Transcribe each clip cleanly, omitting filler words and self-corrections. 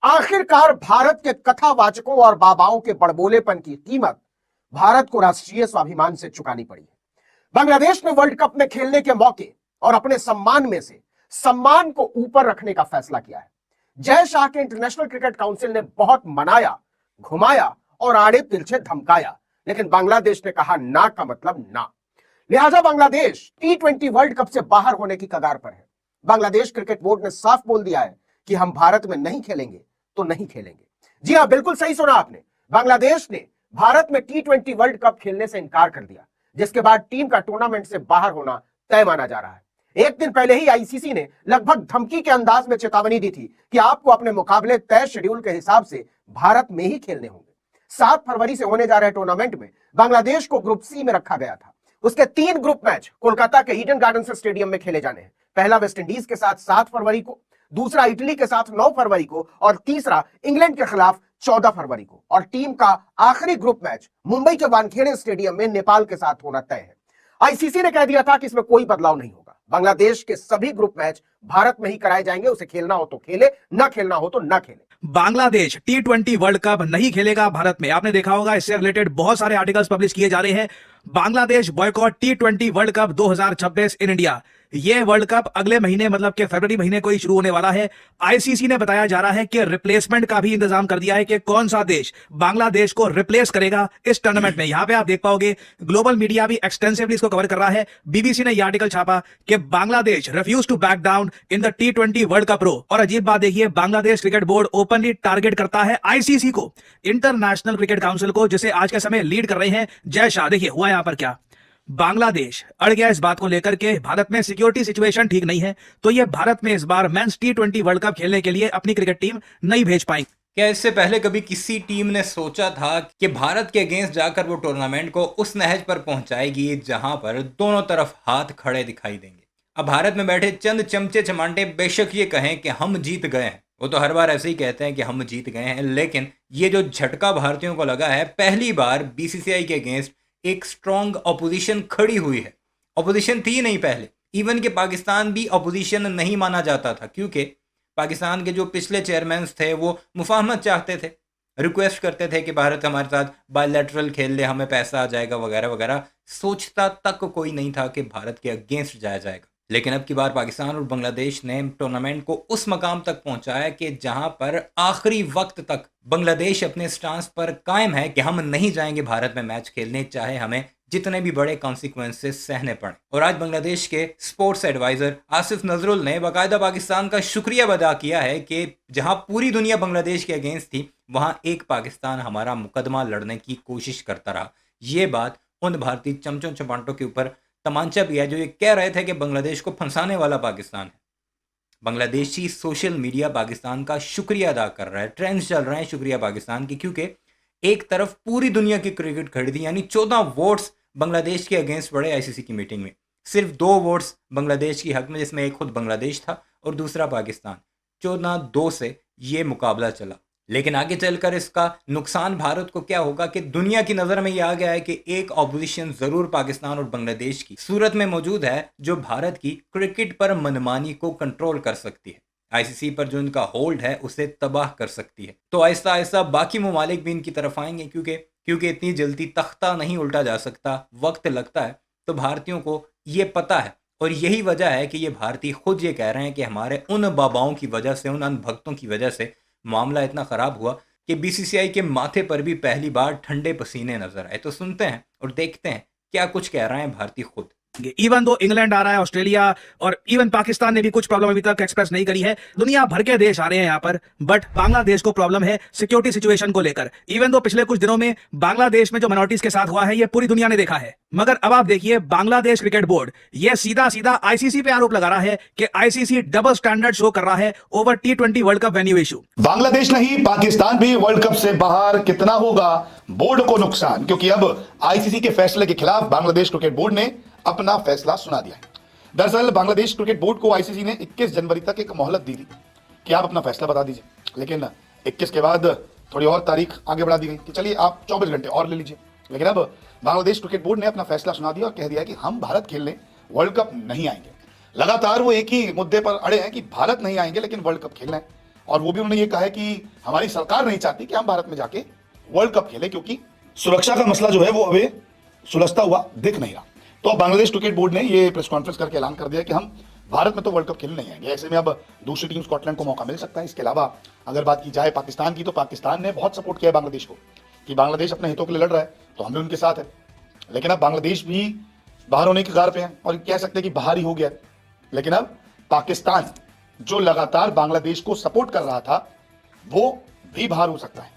आखिरकार भारत के कथावाचकों और बाबाओं के बड़बोलेपन की कीमत भारत को राष्ट्रीय स्वाभिमान से चुकानी पड़ी है। बांग्लादेश ने वर्ल्ड कप में खेलने के मौके और अपने सम्मान में से सम्मान को ऊपर रखने का फैसला किया है। जय शाह के इंटरनेशनल क्रिकेट काउंसिल ने बहुत मनाया, घुमाया और आड़े तिरछे धमकाया, लेकिन बांग्लादेश ने कहा ना का मतलब ना। लिहाजा बांग्लादेश T20 वर्ल्ड कप से बाहर होने की कगार पर है। बांग्लादेश क्रिकेट बोर्ड ने साफ बोल दिया है कि हम भारत में नहीं खेलेंगे तो नहीं खेलेंगे। जी हां, बिल्कुल सही सुना आपने। बांग्लादेश ने भारत में T20 वर्ल्ड कप खेलने से इनकार कर दिया, जिसके बाद टीम का टूर्नामेंट से बाहर होना तय माना जा रहा है। एक दिन पहले ही आईसीसी ने लगभग धमकी के अंदाज में चेतावनी दी थी कि आपको अपने मुकाबले तय शेड्यूल के हिसाब से भारत में ही खेलने होंगे। 7 फरवरी से होने जा रहे टूर्नामेंट में बांग्लादेश को ग्रुप सी में रखा गया था। उसके 3 ग्रुप मैच कोलकाता के ईडन गार्डन्स स्टेडियम में खेले जाने हैं। पहला वेस्टइंडीज के साथ 7 फरवरी को, दूसरा इटली के साथ 9 फरवरी को और तीसरा इंग्लैंड के खिलाफ 14 फरवरी को। और टीम का आखिरी ग्रुप मैच मुंबई के वानखेड़े स्टेडियम में नेपाल के साथ होना तय है। आईसीसी ने कह दिया था कि इसमें कोई बदलाव नहीं होगा। बांग्लादेश के सभी ग्रुप मैच भारत में ही कराए जाएंगे। उसे खेलना हो तो खेले, ना खेलना हो तो ना खेले। बांग्लादेश T20 वर्ल्ड कप नहीं खेलेगा भारत में। आपने देखा होगा, इससे रिलेटेड बहुत सारे आर्टिकल्स पब्लिश किए जा रहे हैं। Bangladesh boycott T20 world cup 2026 in India. ये वर्ल्ड कप अगले महीने मतलब कि फरवरी महीने को ही शुरू होने वाला है। आईसीसी ने बताया जा रहा है कि रिप्लेसमेंट का भी इंतजाम कर दिया है कि कौन सा देश बांग्लादेश को रिप्लेस करेगा इस टूर्नामेंट में। यहां पे आप देख पाओगे, ग्लोबल मीडिया भी एक्सटेंसिवली इसको कवर कर रहा है। बीबीसी ने यह आर्टिकल छापा कि Bangladesh refuse to back down in the T20 world cup row. और अजीब बात देखिए, Bangladesh cricket board openly target करता है आईसीसी को, इंटरनेशनल क्रिकेट काउंसिल को, जिसे आज के समय लीड कर रहे हैं जय शाह। देखिए हुआ यहां पर क्या, बांग्लादेश अड़ गया इस बात को लेकर के भारत में सिक्योरिटी सिचुएशन ठीक नहीं है, तो ये भारत में इस बार मेंस T20 वर्ल्ड कप खेलने के लिए अपनी क्रिकेट टीम नहीं भेज पाएंगे। क्या इससे पहले कभी किसी टीम ने सोचा था कि भारत के अगेंस्ट जाकर वो टूर्नामेंट को उस नहज पर पहुंचाएगी जहां पर दोनों तरफ हाथ खड़े दिखाई देंगे? अब भारत में बैठे चंद चमचे चमांटे बेशक ये कहें कि हम जीत गए हैं, वो तो हर बार ऐसे ही कहते हैं कि हम जीत गए हैं, लेकिन ये जो झटका भारतीयों को लगा है, पहली बार बीसीसीआई के अगेंस्ट एक स्ट्रॉन्ग अपोजिशन खड़ी हुई है। अपोजिशन थी नहीं पहले, इवन के पाकिस्तान भी अपोजिशन नहीं माना जाता था, क्योंकि पाकिस्तान के जो पिछले चेयरमैन थे वो मुफाहमत चाहते थे, रिक्वेस्ट करते थे कि भारत हमारे साथ बायलैटरल खेल ले, हमें पैसा आ जाएगा वगैरह वगैरह। सोचता तक कोई नहीं था कि भारत के अगेंस्ट जाया जाएगा। लेकिन अब की बार पाकिस्तान और बांग्लादेश ने टूर्नामेंट को उस मकाम तक पहुंचाया कि जहां पर आखिरी वक्त तक बांग्लादेश अपने स्टांस पर कायम है कि हम नहीं जाएंगे भारत में मैच खेलने, चाहे हमें जितने भी बड़े कॉन्सिक्वेंसेस सहने पड़े। और आज बांग्लादेश के स्पोर्ट्स एडवाइजर आसिफ नजरुल ने बाकायदा पाकिस्तान का शुक्रिया अदा किया है कि जहां पूरी दुनिया बांग्लादेश के अगेंस्ट थी, वहां एक पाकिस्तान हमारा मुकदमा लड़ने की कोशिश करता रहा। ये बात उन भारतीय चमचों चपांटों के ऊपर तमांचा भी है जो ये कह रहे थे कि बांग्लादेश को फंसाने वाला पाकिस्तान है। बांग्लादेशी सोशल मीडिया पाकिस्तान का शुक्रिया अदा कर रहा है, ट्रेंड्स चल रहे हैं शुक्रिया पाकिस्तान की, क्योंकि एक तरफ पूरी दुनिया की क्रिकेट खड़ी थी, यानी 14 वोट्स बांग्लादेश के अगेंस्ट पड़े आईसीसी की मीटिंग में, सिर्फ 2 वोट्स बांग्लादेश की हक में, जिसमें एक खुद बांग्लादेश था और दूसरा पाकिस्तान। 14-2 से ये मुकाबला चला। लेकिन आगे चलकर इसका नुकसान भारत को क्या होगा कि दुनिया की नज़र में यह आ गया है कि एक ऑपोजिशन ज़रूर पाकिस्तान और बांग्लादेश की सूरत में मौजूद है जो भारत की क्रिकेट पर मनमानी को कंट्रोल कर सकती है, आईसीसी पर जो इनका होल्ड है उसे तबाह कर सकती है। तो आहिस्ता आहिस्ता बाकी ममालिक भी इनकी तरफ आएंगे, क्योंकि इतनी जल्दी तख्ता नहीं उल्टा जा सकता, वक्त लगता है। तो भारतीयों को ये पता है और यही वजह है कि ये भारतीय खुद ये कह रहे हैं कि हमारे उन बाबाओं की वजह से, उन अनभक्तों की वजह से मामला इतना ख़राब हुआ कि बीसीसीआई के माथे पर भी पहली बार ठंडे पसीने नजर आए। तो सुनते हैं और देखते हैं क्या कुछ कह रहे हैं भारतीय खुद। इवन दो इंग्लैंड आ रहा है, ऑस्ट्रेलिया और इवन पाकिस्तान ने भी कुछ प्रॉब्लम अभी तक एक्सप्रेस नहीं करी है। दुनिया भर के देश आ रहे हैं यहाँ पर, बट बांग्लादेश को प्रॉब्लम है सिक्योरिटी सिचुएशन को लेकर। इवन दो पिछले कुछ दिनों में बांग्लादेश में जो माइनॉरिटीज के साथ हुआ है ये पूरी दुनिया ने देखा है, मगर अब आप देखिए बांग्लादेश क्रिकेट बोर्ड ये सीधा सीधा आईसीसी पे आरोप लगा रहा है कि आईसीसी डबल स्टैंडर्ड शो कर रहा है over T20 world cup venue issue. Bangladesh नहीं, पाकिस्तान भी वर्ल्ड कप से बाहर। कितना होगा बोर्ड को नुकसान, क्योंकि अब आईसीसी के फैसले के खिलाफ बांग्लादेश क्रिकेट बोर्ड ने अपना फैसला सुना दिया है। दरअसल बांग्लादेश क्रिकेट बोर्ड को आईसीसी ने 21 जनवरी तक एक मोहलत दी थी कि आप अपना फैसला बता दीजिए, लेकिन 21 के बाद थोड़ी और तारीख आगे बढ़ा दी गई कि चलिए आप 24 घंटे और ले लीजिए। लेकिन अब बांग्लादेश क्रिकेट बोर्ड ने अपना फैसला सुना दिया और कह दिया कि हम भारत खेलने वर्ल्ड कप नहीं आएंगे। लगातार वो एक ही मुद्दे पर अड़े हैं कि भारत नहीं आएंगे लेकिन वर्ल्ड कप खेलना है। और वो भी उन्होंने ये कहा है कि हमारी सरकार नहीं चाहती कि हम भारत में जाके वर्ल्ड कप खेले, क्योंकि सुरक्षा का मसला जो है वो अभी सुलझता हुआ दिख नहीं रहा। तो अब बांग्लादेश क्रिकेट बोर्ड ने ये प्रेस कॉन्फ्रेंस करके ऐलान कर दिया कि हम भारत में तो वर्ल्ड कप खेलने नहीं आएंगे। ऐसे में अब दूसरी टीम स्कॉटलैंड को मौका मिल सकता है। इसके अलावा अगर बात की जाए पाकिस्तान की, तो पाकिस्तान ने बहुत सपोर्ट किया है बांग्लादेश को कि बांग्लादेश अपने हितों के लिए लड़ रहा है, तो हम भी उनके साथ है। लेकिन अब बांग्लादेश भी बाहर होने की कगार पे है और कह सकते हैं कि बाहर ही हो गया। लेकिन अब पाकिस्तान जो लगातार बांग्लादेश को सपोर्ट कर रहा था वो भी बाहर हो सकता है।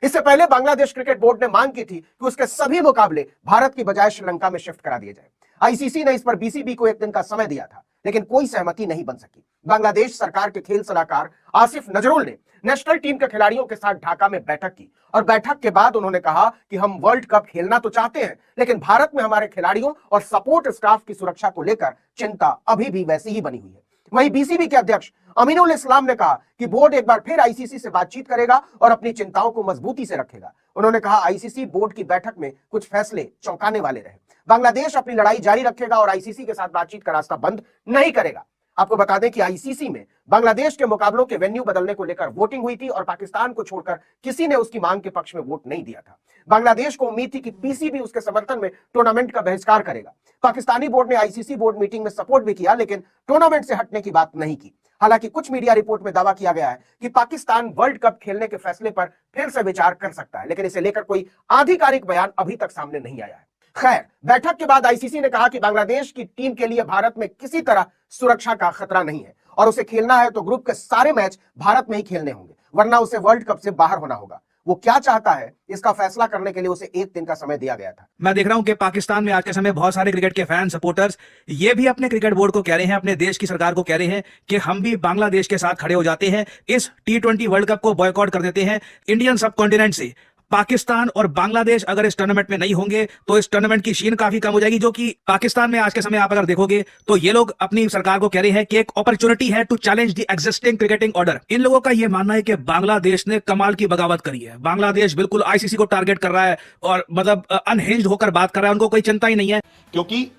इससे पहले बांग्लादेश क्रिकेट बोर्ड ने मांग की थी कि उसके सभी मुकाबले भारत की बजाय श्रीलंका में शिफ्ट करा दिए जाए। आईसीसी ने इस पर बीसीबी को एक दिन का समय दिया था, लेकिन कोई सहमति नहीं बन सकी। बांग्लादेश सरकार के खेल सलाहकार आसिफ नजरुल ने नेशनल टीम के खिलाड़ियों के साथ ढाका में बैठक की और बैठक के बाद उन्होंने कहा कि हम वर्ल्ड कप खेलना तो चाहते हैं, लेकिन भारत में हमारे खिलाड़ियों और सपोर्ट स्टाफ की सुरक्षा को लेकर चिंता अभी भी वैसी ही बनी हुई है। वहीं बीसीबी के अध्यक्ष अमीनुल इस्लाम ने कहा कि बोर्ड एक बार फिर आईसीसी से बातचीत करेगा और अपनी चिंताओं को मजबूती से रखेगा। उन्होंने कहा आईसीसी बोर्ड की बैठक में कुछ फैसले चौंकाने वाले रहे। बांग्लादेश अपनी लड़ाई जारी रखेगा और आईसीसी के साथ बातचीत का रास्ता बंद नहीं करेगा। आपको बता दें कि आईसीसी में बांग्लादेश के मुकाबलों के वेन्यू बदलने को लेकर वोटिंग हुई थी और पाकिस्तान को छोड़कर किसी ने उसकी मांग के पक्ष में वोट नहीं दिया था। बांग्लादेश को उम्मीद थी कि पीसीबी उसके समर्थन में टूर्नामेंट का बहिष्कार करेगा। पाकिस्तानी बोर्ड ने आईसीसी बोर्ड मीटिंग में सपोर्ट भी किया, लेकिन टूर्नामेंट से हटने की बात नहीं की। हालांकि कुछ मीडिया रिपोर्ट में दावा किया गया है कि पाकिस्तान वर्ल्ड कप खेलने के फैसले पर फिर से विचार कर सकता है, लेकिन इसे लेकर कोई आधिकारिक बयान अभी तक सामने नहीं आया है। खैर, बैठक के बाद आईसीसी ने कहा कि बांग्लादेश की टीम के लिए भारत में किसी तरह सुरक्षा का खतरा नहीं है और उसे खेलना है तो ग्रुप के सारे मैच भारत में ही खेलने होंगे, वरना उसे वर्ल्ड कप से बाहर होना होगा। वो क्या चाहता है इसका फैसला करने के लिए उसे एक दिन का समय दिया गया था। मैं देख रहा हूं कि पाकिस्तान में आज के समय बहुत सारे क्रिकेट के फैन सपोर्टर्स ये भी अपने क्रिकेट बोर्ड को कह रहे हैं, अपने देश की सरकार को कह रहे हैं कि हम भी बांग्लादेश के साथ खड़े हो जाते हैं, इस T20 वर्ल्ड कप को बॉयकॉट कर देते हैं। इंडियन सब कॉन्टिनेंट से पाकिस्तान और बांग्लादेश अगर इस टूर्नामेंट में नहीं होंगे तो इस टूर्नामेंट की शीन काफी कम हो जाएगी। जो कि पाकिस्तान में आज के समय आप अगर देखोगे तो ये लोग अपनी सरकार को कह रहे हैं कि एक अपॉर्चुनिटी है to challenge the existing cricketing order. इन लोगों का यह मानना है कि बांग्लादेश ने कमाल की बगावत करी है। बांग्लादेश बिल्कुल आईसीसी को टारगेट कर रहा है और मतलब अनहिंज्ड होकर बात कर रहा है, उनको कोई चिंता ही नहीं है। क्योंकि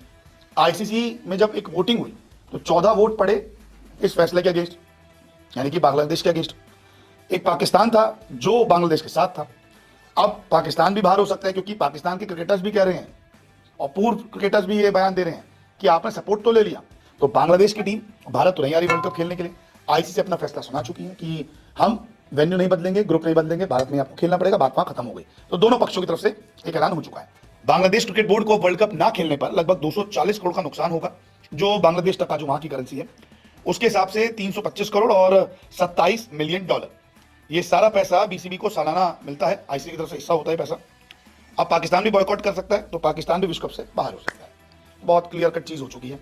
आईसीसी में जब एक वोटिंग हुई तो 14 वोट पड़े इस फैसले के अगेंस्ट, यानी कि बांग्लादेश के अगेंस्ट। एक पाकिस्तान था जो बांग्लादेश के साथ था। अब पाकिस्तान भी बाहर हो सकता है, क्योंकि पाकिस्तान के क्रिकेटर्स भी कह रहे हैं और पूर्व क्रिकेटर्स भी ये बयान दे रहे हैं कि आपने सपोर्ट तो ले लिया, तो बांग्लादेश की टीम भारत तो नहीं आ रही वर्ल्ड कप खेलने के लिए। आईसीसी अपना फैसला सुना चुकी है कि हम वेन्यू नहीं बदलेंगे, ग्रुप नहीं बदलेंगे, भारत में आपको खेलना पड़ेगा। बात वहां खत्म हो गई। तो दोनों पक्षों की तरफ से एक ऐलान हो चुका है। बांग्लादेश क्रिकेट बोर्ड को वर्ल्ड कप ना खेलने पर लगभग 240 करोड़ का नुकसान होगा, जो बांग्लादेश टका जो वहां की करेंसी है उसके हिसाब से 325 करोड़ और 27 मिलियन डॉलर। ये सारा पैसा बीसीबी को सालाना मिलता है, आईसीसी की तरफ से हिस्सा होता है पैसा। अब पाकिस्तान भी बॉयकॉट कर सकता है, तो पाकिस्तान भी विश्व कप से बाहर हो सकता है। बहुत क्लियर कट चीज हो चुकी है।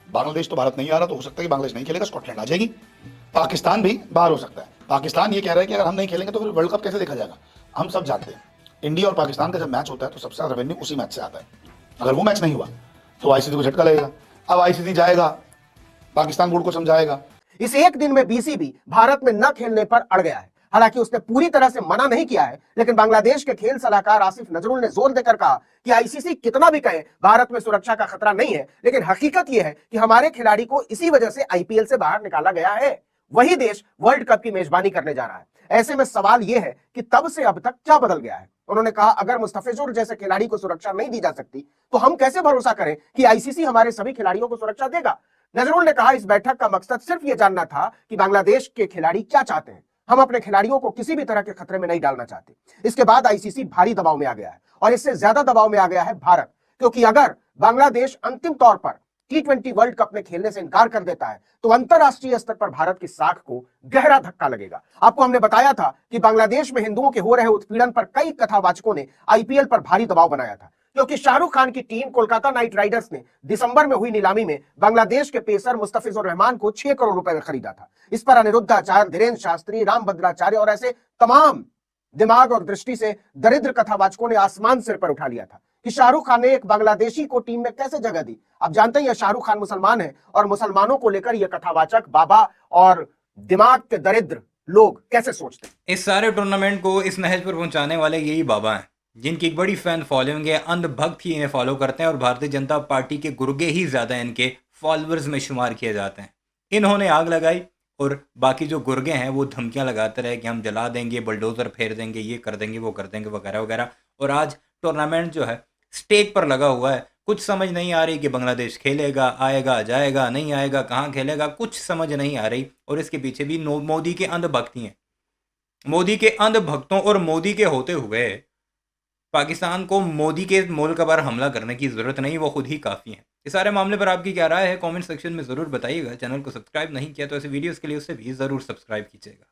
बांग्लादेश तो भारत नहीं आ रहा, तो हो सकता है कि बांग्लादेश नहीं खेलेगा, स्कॉटलैंड आ जाएगी। पाकिस्तान भी बाहर हो सकता है। पाकिस्तान ये कह रहा है कि अगर हम नहीं खेलेंगे तो फिर वर्ल्ड कप कैसे देखा जाएगा। हम सब जानते हैं इंडिया और पाकिस्तान का जब मैच होता है तो सबसे ज्यादा रेवेन्यू उसी मैच से आता है। अगर वो मैच नहीं हुआ तो आईसीसी को झटका लगेगा। अब आईसीसी जाएगा, पाकिस्तान बोर्ड को समझाएगा। इस एक दिन में बीसीबी भारत में न खेलने पर अड़ गया है। हालांकि उसने पूरी तरह से मना नहीं किया है, लेकिन बांग्लादेश के खेल सलाहकार आसिफ नजरुल ने जोर देकर कहा कि आईसीसी कितना भी कहे भारत में सुरक्षा का खतरा नहीं है, लेकिन हकीकत यह है कि हमारे खिलाड़ी को इसी वजह से आईपीएल से बाहर निकाला गया है। वही देश वर्ल्ड कप की मेजबानी करने जा रहा है। ऐसे में सवाल यह है कि तब से अब तक क्या बदल गया है। उन्होंने कहा अगर मुस्तफिजुर जैसे खिलाड़ी को सुरक्षा नहीं दी जा सकती तो हम कैसे भरोसा करें कि आईसीसी हमारे सभी खिलाड़ियों को सुरक्षा देगा। नजरुल ने कहा इस बैठक का मकसद सिर्फ यह जानना था कि बांग्लादेश के खिलाड़ी क्या चाहते हैं। हम अपने खिलाड़ियों को किसी भी तरह के खतरे में नहीं डालना चाहते। इसके बाद आईसीसी भारी दबाव में आ गया है और इससे ज्यादा दबाव में आ गया है भारत, क्योंकि अगर बांग्लादेश अंतिम तौर पर T20 वर्ल्ड कप में खेलने से इनकार कर देता है तो अंतरराष्ट्रीय स्तर पर भारत की साख को गहरा धक्का लगेगा। आपको हमने बताया था कि बांग्लादेश में हिंदुओं के हो रहे उत्पीड़न पर कई कथावाचकों ने आईपीएल पर भारी दबाव बनाया था, क्योंकि शाहरुख खान की टीम कोलकाता नाइट राइडर्स ने दिसंबर में हुई नीलामी में बांग्लादेश के पेसर मुस्तफिजुर रहमान को 6 करोड़ रुपए में खरीदा था। इस पर अनिरुद्धाचार्य, धीरेन्द्र शास्त्री, रामभद्राचार्य और ऐसे तमाम दिमाग और दृष्टि से दरिद्र कथावाचकों ने आसमान सिर पर उठा लिया था कि शाहरुख खान ने एक बांग्लादेशी को टीम में कैसे जगह दी। आप जानते हैं शाहरुख खान मुसलमान है और मुसलमानों को लेकर यह कथावाचक बाबा और दिमाग के दरिद्र लोग कैसे सोचते हैं। इस सारे टूर्नामेंट को इस नहज पर पहुंचाने वाले यही बाबा हैं, जिनकी एक बड़ी फैन फॉलोइंग है। अंधभक्त ही इन्हें फॉलो करते हैं और भारतीय जनता पार्टी के गुर्गे ही ज्यादा इनके फॉलोअर्स में शुमार किए जाते हैं। इन्होंने आग लगाई और बाकी जो गुर्गे हैं वो धमकियां लगाते रहे कि हम जला देंगे, बुलडोजर फेर देंगे, ये कर देंगे, वो कर देंगे, वगैरह वगैरह। और आज टूर्नामेंट जो है स्टेक पर लगा हुआ है। कुछ समझ नहीं आ रही कि बांग्लादेश खेलेगा, आएगा, जाएगा, नहीं आएगा, कहाँ खेलेगा, कुछ समझ नहीं आ रही। और इसके पीछे भी मोदी के अंधभक्त ही हैं। मोदी के अंधभक्तों और मोदी के होते हुए पाकिस्तान को मोदी के मुल्क पर हमला करने की ज़रूरत नहीं, वो खुद ही काफ़ी है। इस सारे मामले पर आपकी क्या राय है कमेंट सेक्शन में ज़रूर बताइएगा। चैनल को सब्सक्राइब नहीं किया तो ऐसे वीडियोस के लिए उससे भी ज़रूर सब्सक्राइब कीजिएगा।